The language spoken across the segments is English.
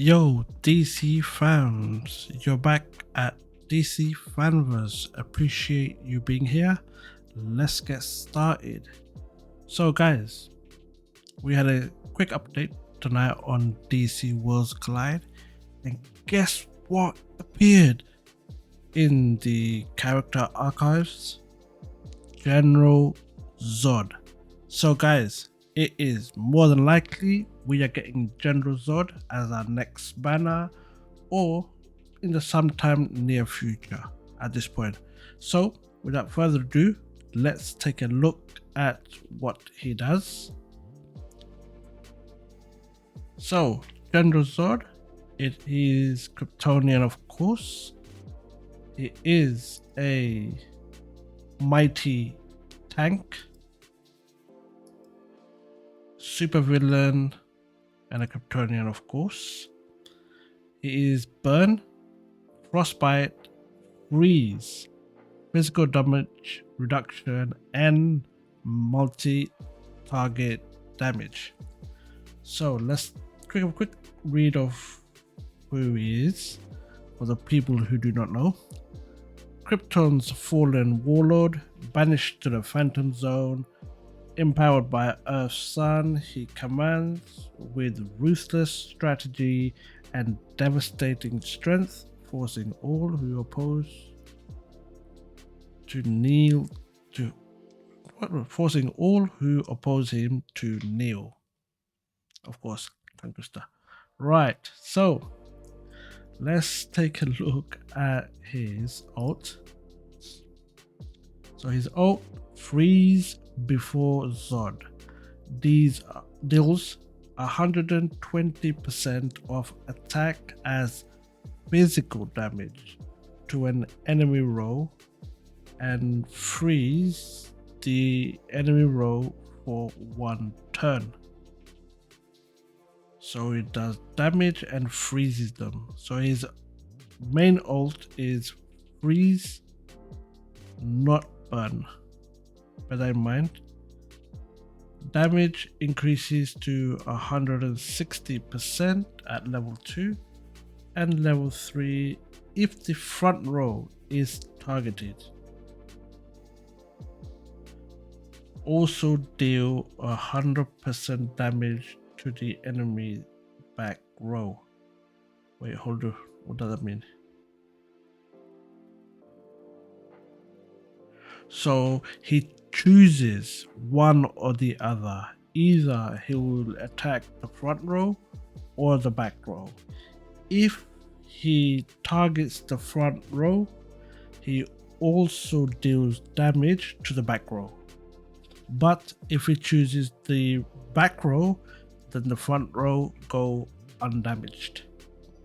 Yo, DC fans, you're back at DC Fanverse. Appreciate you being here. Let's get started. So, guys, we had a quick update tonight on DC Worlds Collide, and guess what appeared in the character archives? General Zod. So, guys, it is more than likely we are getting General Zod as our next banner, or in the sometime near future at this point. So, without further ado, let's take a look at what he does. So, General Zod, it is Kryptonian, of course. It is a mighty tank, supervillain, and a Kryptonian, of course. It is burn, frostbite, freeze, physical damage reduction, and multi-target damage. So let's quick read of who he is for the people who do not know. Krypton's fallen warlord, banished to the Phantom Zone, empowered by Earth's sun, he commands with ruthless strategy and devastating strength, forcing all who oppose to kneel to forcing all who oppose him to kneel. Of course, Conquista. Right, so let's take a look at his ult. So his ult, freeze before Zod. These deals 120% of attack as physical damage to an enemy row and freeze the enemy row for 1 turn. So it does damage and freezes them. So his main ult is freeze, not burn. Bear that in mind. Damage increases to 160% at level 2 and level 3 if the front row is targeted. Also deal 100% damage to the enemy back row. Wait, hold on. What does that mean? So he chooses one or the other. Either he will attack the front row or the back row. If he targets the front row, he also deals damage to the back row. But if he chooses the back row, then the front row go undamaged.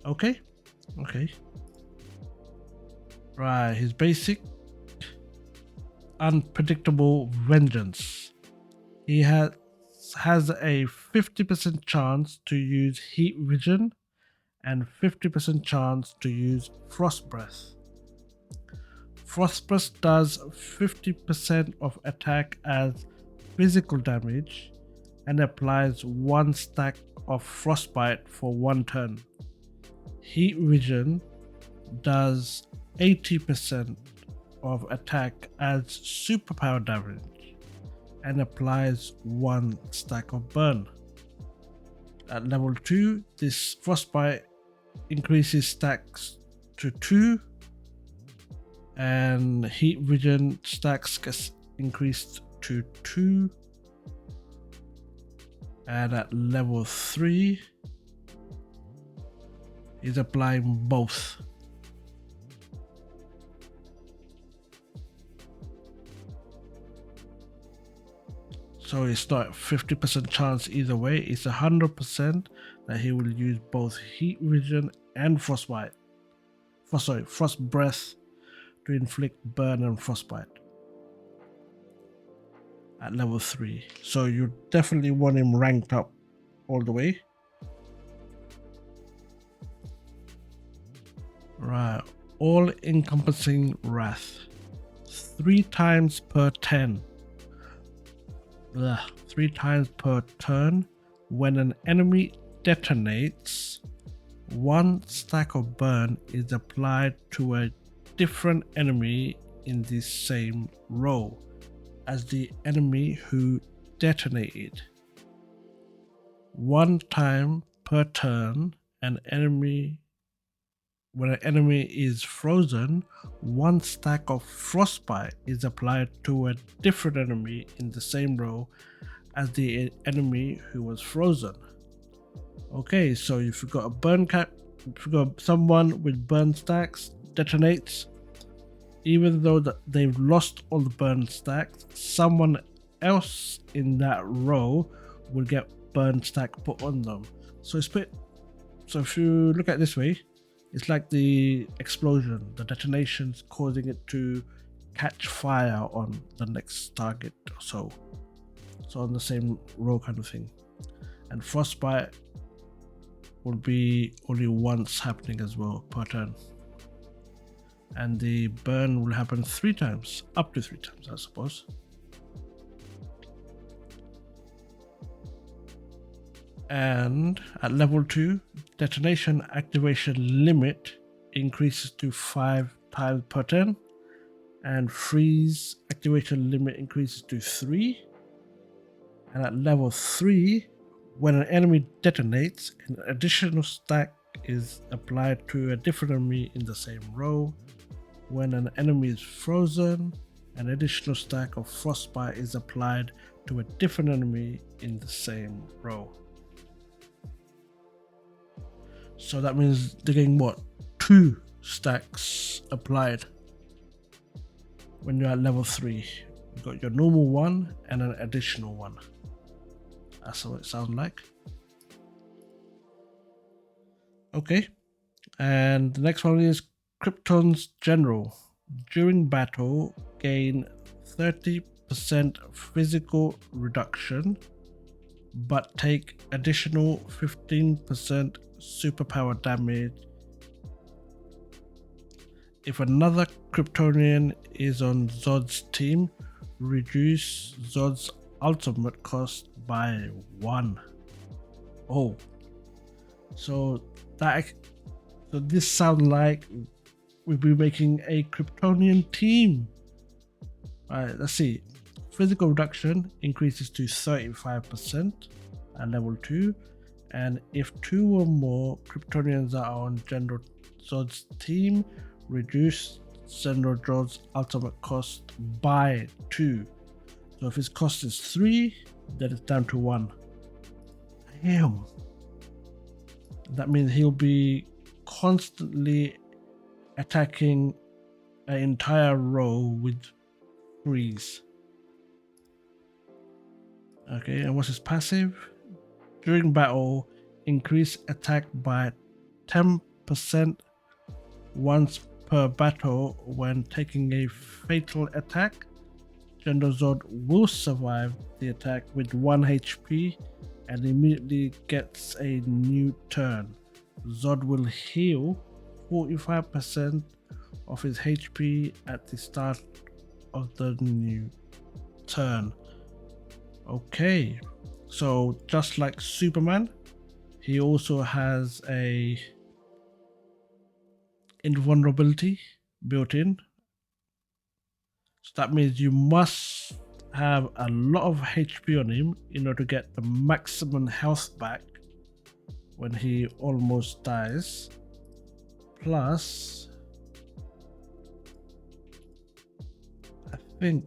Okay? Right, his basic: unpredictable vengeance. He has a 50% chance to use heat vision and 50% chance to use frost breath. Frost breath does 50% of attack as physical damage and applies 1 stack of frostbite for 1 turn. Heat vision does 80% of attack as superpower damage and applies 1 stack of burn. At level 2, this frostbite increases stacks to 2 and heat vision stacks gets increased to 2, and at level 3 is applying both. So it's not 50% chance either way, it's 100% that he will use both heat vision and frost breath to inflict burn and frostbite at level 3. So you definitely want him ranked up all the way. Right, all encompassing wrath, 3 times per 10. 3 times per turn when an enemy detonates one stack of burn is applied to a different enemy in the same row as the enemy who detonated. One time per turn, when an enemy is frozen, one stack of frostbite is applied to a different enemy in the same row as the enemy who was frozen. Okay, so if you've got a burn cap, if you've got someone with burn stacks detonates, even though they've lost all the burn stacks, someone else in that row will get burn stack put on them. So if you look at it this way, it's like the explosion, the detonations causing it to catch fire on the next target or so. So on the same row kind of thing. And frostbite will be only once happening as well per turn. And the burn will happen 3 times, up to 3 times, I suppose. And at level 2, detonation activation limit increases to 5 times per turn, and freeze activation limit increases to 3. And at level 3, when an enemy detonates, an additional stack is applied to a different enemy in the same row. When an enemy is frozen, an additional stack of frostbite is applied to a different enemy in the same row. So that means they're getting what? 2 stacks applied when you're at level 3. You've got your normal one and an additional one. That's what it sounds like. Okay, and the next one is Krypton's General. During battle, gain 30% physical reduction, but take additional 15% superpower damage if another Kryptonian is on Zod's team. Reduce Zod's ultimate cost by 1. Oh, so this sounds like we'll be making a Kryptonian team. Alright, let's see. Physical reduction increases to 35% at level 2, and if 2 or more Kryptonians are on General Zod's team, reduce General Zod's ultimate cost by 2. So if his cost is 3, then it's down to 1. Damn. That means he'll be constantly attacking an entire row with freeze. Okay, and what's his passive? During battle, increase attack by 10% once per battle when taking a fatal attack. General Zod will survive the attack with 1 HP and immediately gets a new turn. Zod will heal 45% of his HP at the start of the new turn. Okay, so just like Superman, he also has a invulnerability built in. So that means you must have a lot of HP on him in order to get the maximum health back when he almost dies. Plus, I think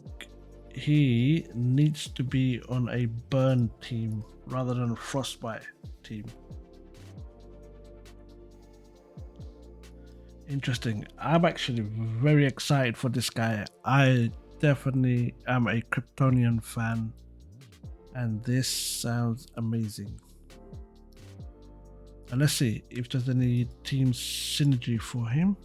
he needs to be on a burn team rather than a frostbite team. Interesting. I'm actually very excited for this guy. I definitely am a Kryptonian fan, and this sounds amazing. And let's see if there's any team synergy for him.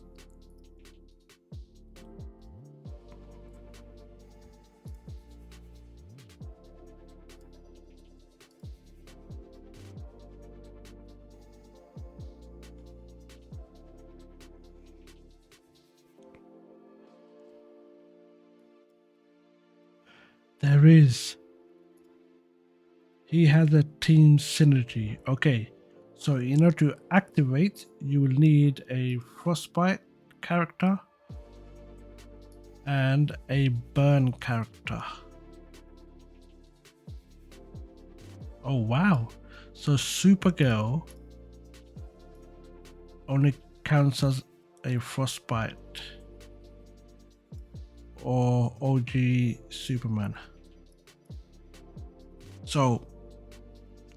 There is. He has a team synergy. Okay, So in order to activate, you will need a Frostbite character and a Burn character. Oh wow, so Supergirl only counts as a Frostbite or OG Superman. So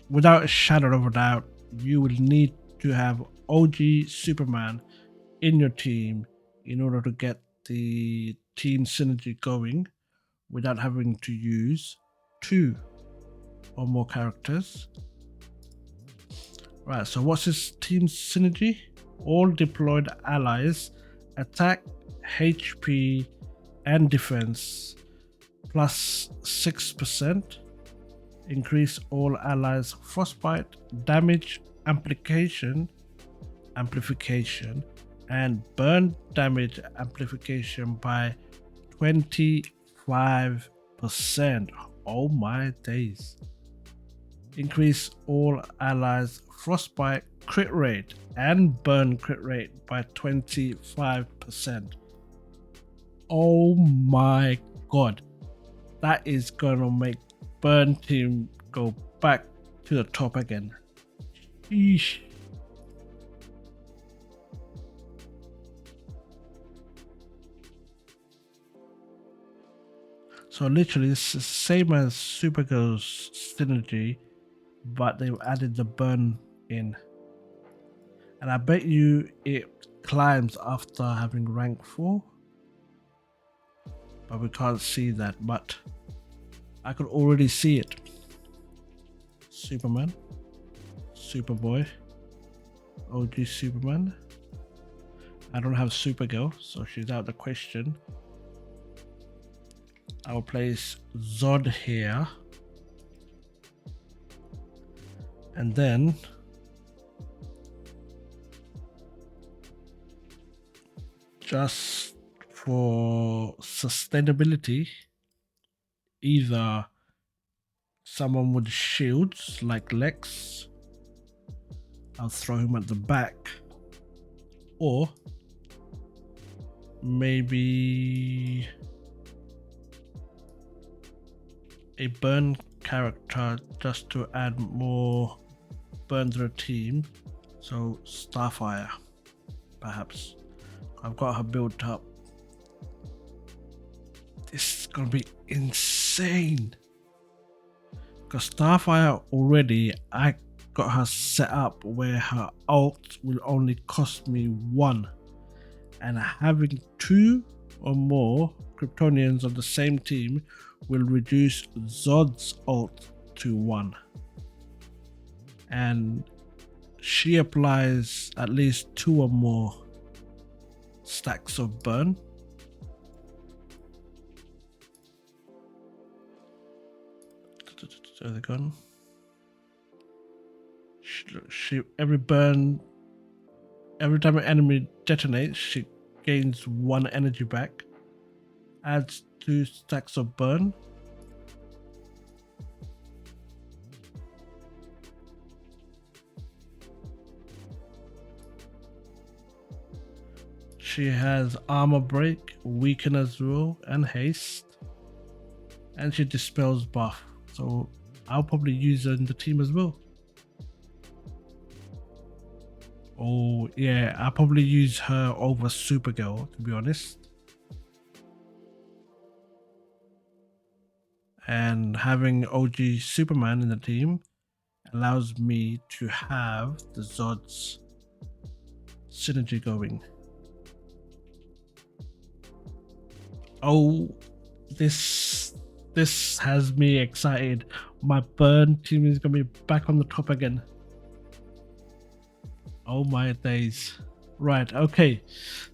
without a shadow of a doubt, you will need to have OG Superman in your team in order to get the team synergy going without having to use 2 or more characters. Right, so what's this team synergy? All deployed allies attack, HP, and defense plus 6%. Increase all allies frostbite damage amplification, and burn damage amplification by 25%. Oh my days. Increase all allies frostbite crit rate and burn crit rate by 25%. Oh my god. That is gonna make burn team go back to the top again. Sheesh. So literally it's the same as Supergirl's synergy, but they've added the burn in. And I bet you it climbs after having rank 4. But we can't see that, but I could already see it. Superman, Superboy, OG Superman. I don't have Supergirl, so she's out of the question. I'll place Zod here. And then just for sustainability, either someone with shields like Lex, I'll throw him at the back, or maybe a burn character just to add more burn to the team. So Starfire, perhaps. I've got her built up. This is gonna be insane. Because Starfire already, I got her set up where her ult will only cost me 1. And having 2 or more Kryptonians on the same team will reduce Zod's ult to 1. And she applies at least 2 or more stacks of burn. So they're gone. Every time an enemy detonates, she gains 1 energy back. Adds 2 stacks of burn. She has armor break, weaken as well, and haste. And she dispels buff. So I'll probably use her in the team as well. Oh yeah, I'll probably use her over Supergirl, to be honest. And having OG Superman in the team allows me to have the Zod's synergy going. Oh, this has me excited. My burn team is gonna be back on the top again. Oh my days. Right, okay.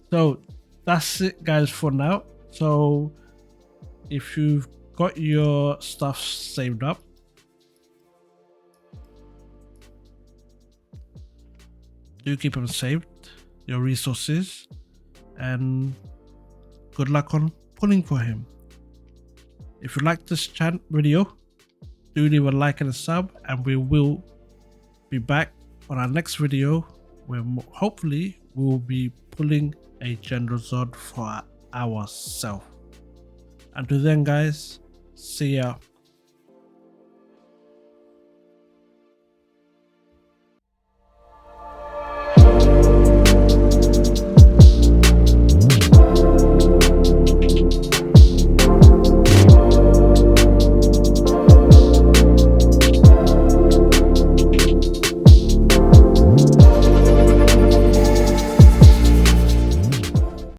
So that's it guys for now. So if you've got your stuff saved up, do keep them saved, your resources, and good luck on pulling for him. If you like this video, do leave a like and a sub, and we will be back On our next video, hopefully we will be pulling a General Zod for ourselves. Until then guys, see ya.